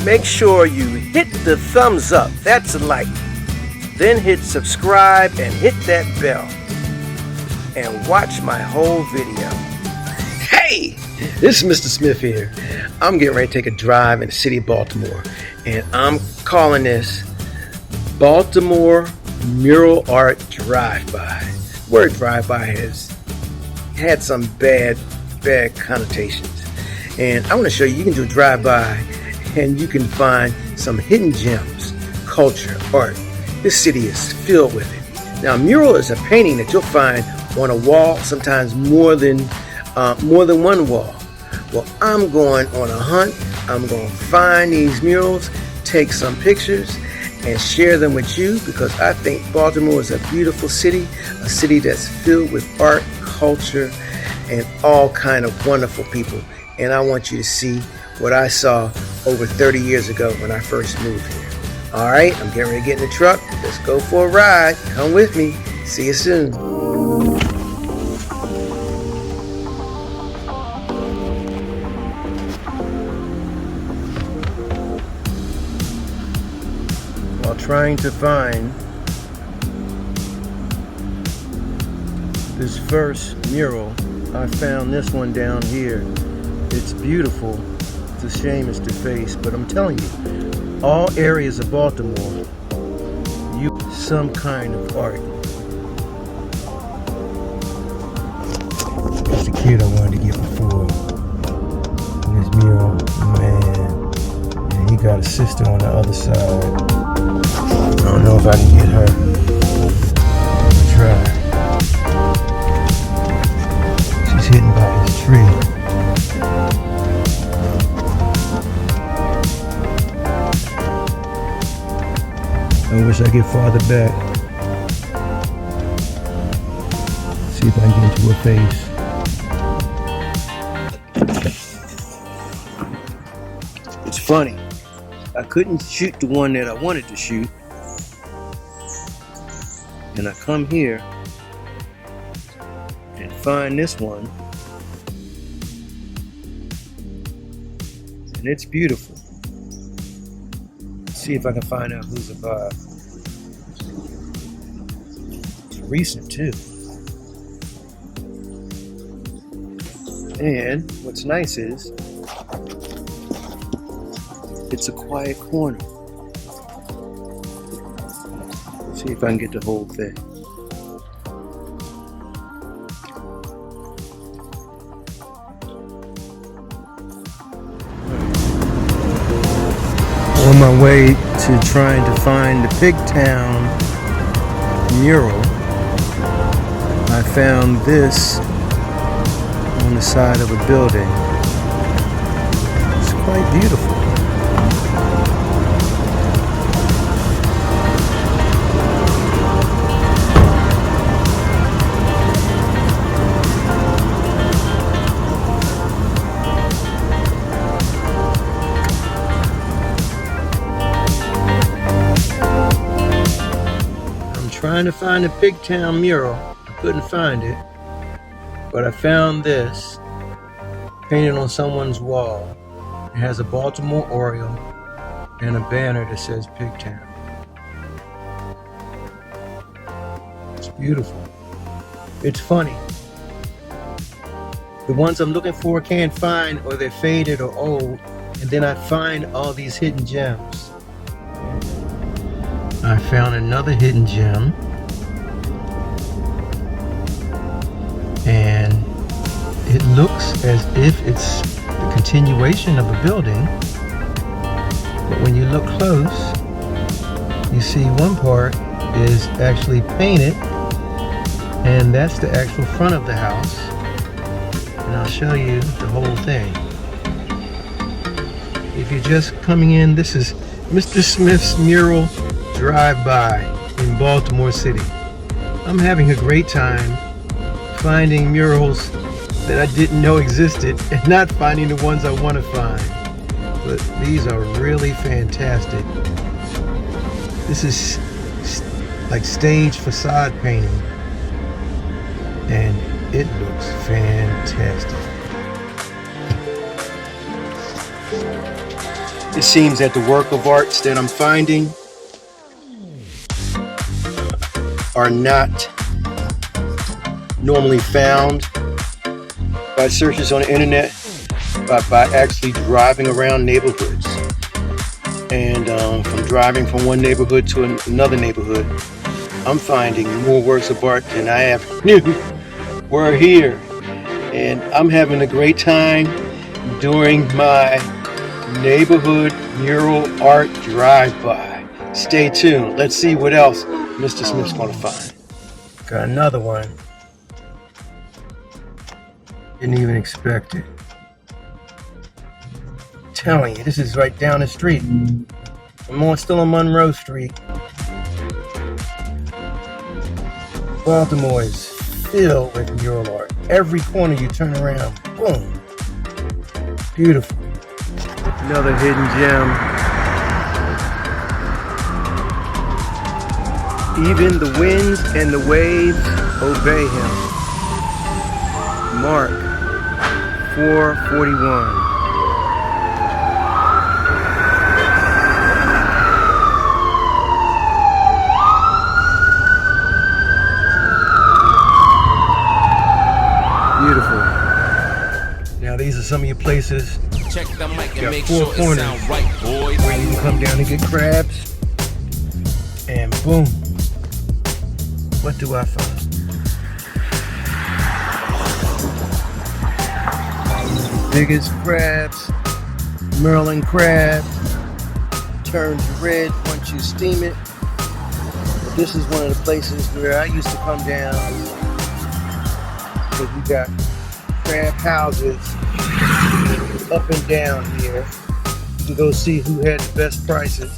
make sure you hit the thumbs up, that's a like. Then hit subscribe and hit that bell. And watch my whole video. Hey, this is Mr. Smith here. I'm getting ready to take a drive in the city of Baltimore. And I'm calling this Baltimore Mural Art Drive-By. The word drive-by has had some bad connotations. And I want to show you can do a drive-by and you can find some hidden gems, culture, art. This city is filled with it. Now, a mural is a painting that you'll find on a wall, sometimes more than one wall. Well, I'm going on a hunt. I'm going to find these murals, take some pictures, and share them with you because I think Baltimore is a beautiful city, a city that's filled with art, culture, and all kind of wonderful people. And I want you to see what I saw over 30 years ago when I first moved here. All right, I'm getting ready to get in the truck. Let's go for a ride. Come with me. See you soon. While trying to find this first mural, I found this one down here. It's beautiful. It's a shame it's defaced, but I'm telling you, all areas of Baltimore use some kind of art. That's the kid I wanted to get before. And this mural, man. And he got a sister on the other side. I don't know if I can get her. I'm gonna try. She's hidden by this tree. I wish I could get farther back. See if I can get into her face. It's funny. I couldn't shoot the one that I wanted to shoot. And I come here and find this one. And it's beautiful. See if I can find out who's above. It's recent too. And what's nice is it's a quiet corner. See if I can get the whole thing. On my way to trying to find the Pigtown mural, I found this on the side of a building. It's quite beautiful. Trying to find the Pigtown mural. I couldn't find it, but I found this painted on someone's wall. It has a Baltimore Oriole and a banner that says Pigtown. It's beautiful. It's funny. The ones I'm looking for I can't find, or they're faded or old, and then I find all these hidden gems. I found another hidden gem, and it looks as if it's the continuation of a building, but when you look close, you see one part is actually painted, and that's the actual front of the house, and I'll show you the whole thing. If you're just coming in, this is Mr. Smith's Mural Drive-By in Baltimore City. I'm having a great time finding murals that I didn't know existed and not finding the ones I want to find. But these are really fantastic. This is like stage facade painting, and it looks fantastic. It seems that the work of arts that I'm finding are not normally found by searches on the internet, but by actually driving around neighborhoods. And from driving from one neighborhood to another neighborhood, I'm finding more works of art than I ever knew were here. And I'm having a great time during my neighborhood mural art drive-by. Stay tuned. Let's see what else Mr. Smith's gonna find. Got another one. Didn't even expect it. I'm telling you, this is right down the street. I'm still on Monroe Street. Baltimore is filled with mural art. Every corner you turn around, boom. Beautiful. Another hidden gem. Even the winds and the waves obey him. Mark 4:41. Beautiful. Now these are some of your places. Check the mic and Got make four sure corners it sound right, boys. where you can come down and get crabs. And boom. What do I find? Biggest crabs, Merlin crab, turns red once you steam it. But this is one of the places where I used to come down because we got crab houses up and down here. You can go see who had the best prices.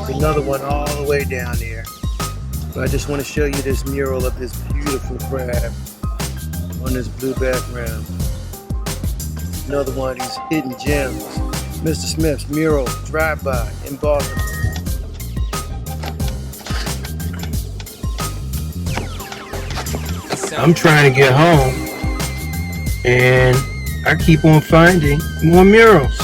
There's another one all the way down there. But I just want to show you this mural of this beautiful crab on this blue background. Another one of these hidden gems. Mr. Smith's mural drive-by in Baltimore. I'm trying to get home and I keep on finding more murals.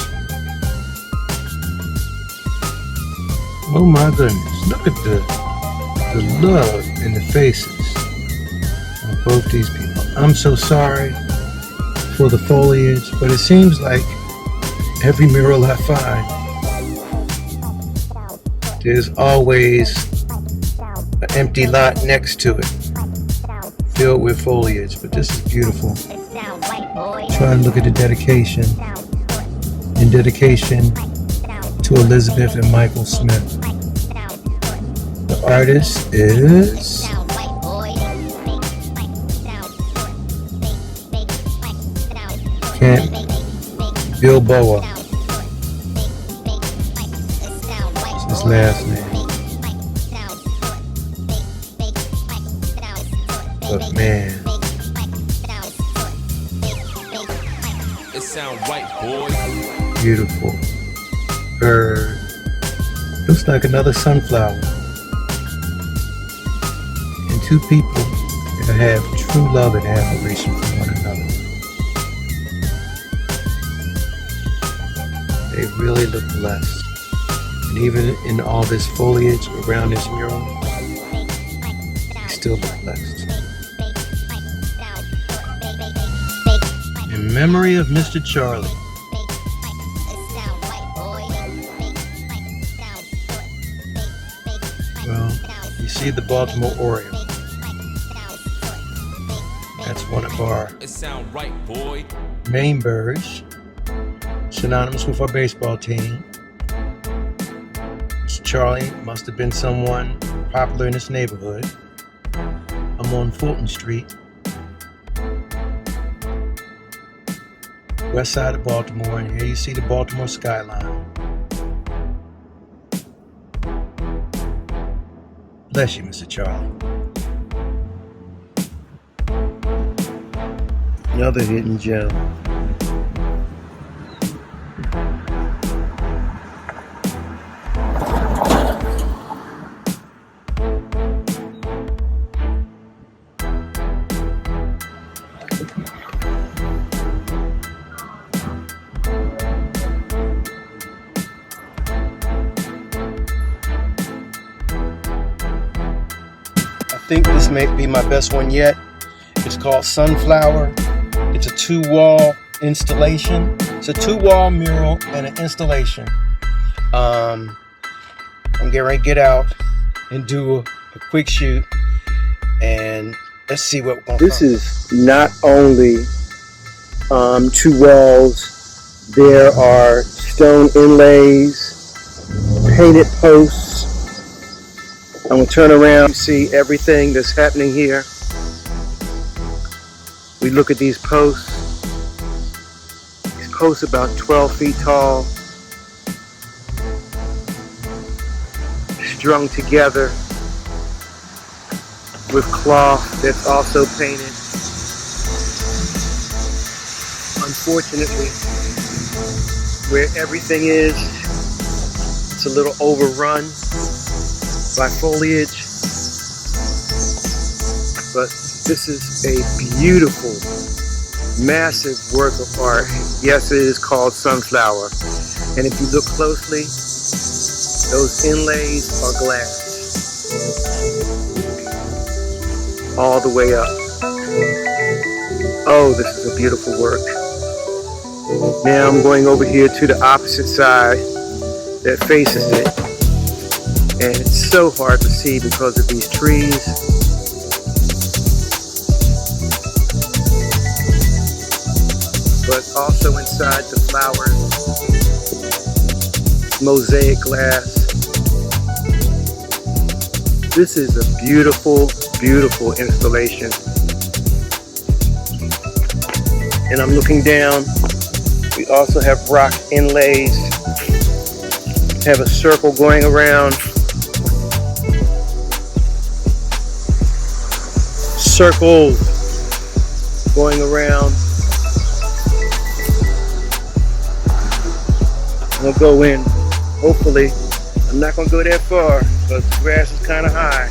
Oh my goodness, look at the love in the faces of both these people. I'm so sorry for the foliage, but it seems like every mural I find, there's always an empty lot next to it, filled with foliage. But this is beautiful. Try and look at the dedication. In dedication to Elizabeth and Michael Smith. The artist is Kent Bilboa. That's his last name. But man, It sound right, boy. beautiful bird. Looks like another sunflower. And two people that have true love and admiration for one another. They really look blessed. And even in all this foliage around this mural, they still look blessed. In memory of Mr. Charlie. Well, you see the Baltimore Oriole. That's one of our It sound right, boy. main birds, synonymous with our baseball team. Mr. Charlie must have been someone popular in this neighborhood. I'm on Fulton Street, west side of Baltimore, and here you see the Baltimore skyline. Bless you, Mr. Charlie. Another hidden gem. think this may be my best one yet. It's called Sunflower. It's a 2-wall installation. It's a 2-wall mural and an installation. I'm getting ready to get out and do a quick shoot, and let's see what we're going to find. This is not only 2 walls. There are stone inlays, painted posts. I'm going to turn around and see everything that's happening here. We look at these posts. These posts are about 12 feet tall, strung together with cloth that's also painted. Unfortunately, where everything is, it's a little overrun by foliage, but this is a beautiful, massive work of art. Yes, it is called Sunflower, and if you look closely, those inlays are glass all the way up. Oh, this is a beautiful work. Now I'm going over here to the opposite side that faces it, and it's so hard to see because of these trees. But also inside the flowers, mosaic glass. This is a beautiful, beautiful installation. And I'm looking down. We also have rock inlays. Have a circle going around. Circles going around. I'm gonna go in. Hopefully, I'm not gonna go that far because the grass is kind of high.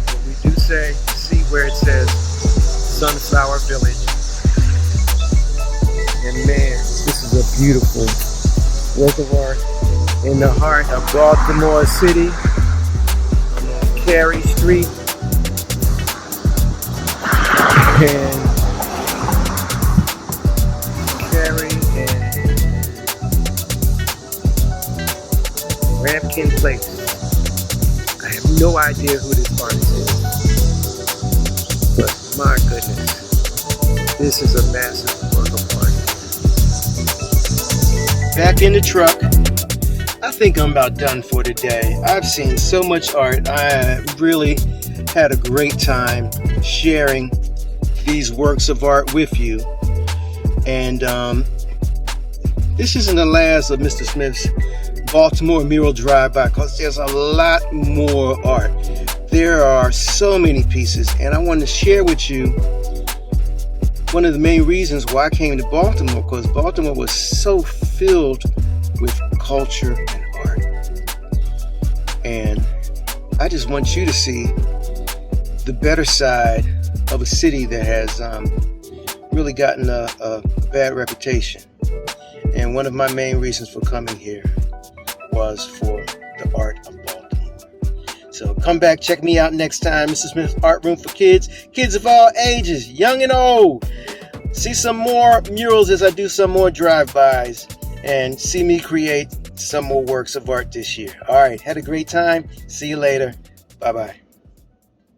But we do see where it says Sunflower Village. And man, this is a beautiful work of art in the heart of Baltimore City, on Cary Street. And Cary and Rampkin Place. I have no idea who this artist is, but my goodness, this is a massive work of art. Back in the truck. I think I'm about done for today. I've seen so much art. I really had a great time sharing these works of art with you. And this isn't the last of Mr. Smith's Baltimore Mural Drive-By, because there's a lot more art. There are so many pieces, and I want to share with you one of the main reasons why I came to Baltimore, because Baltimore was so filled with culture and art. And I just want you to see the better side of a city that has really gotten a bad reputation. And one of my main reasons for coming here was for the art of Baltimore. So come back, check me out next time. Mr. Smith's Art Room for Kids. Kids of all ages, young and old. See some more murals as I do some more drive-bys, and see me create some more works of art this year. All right, had a great time. See you later. Bye-bye.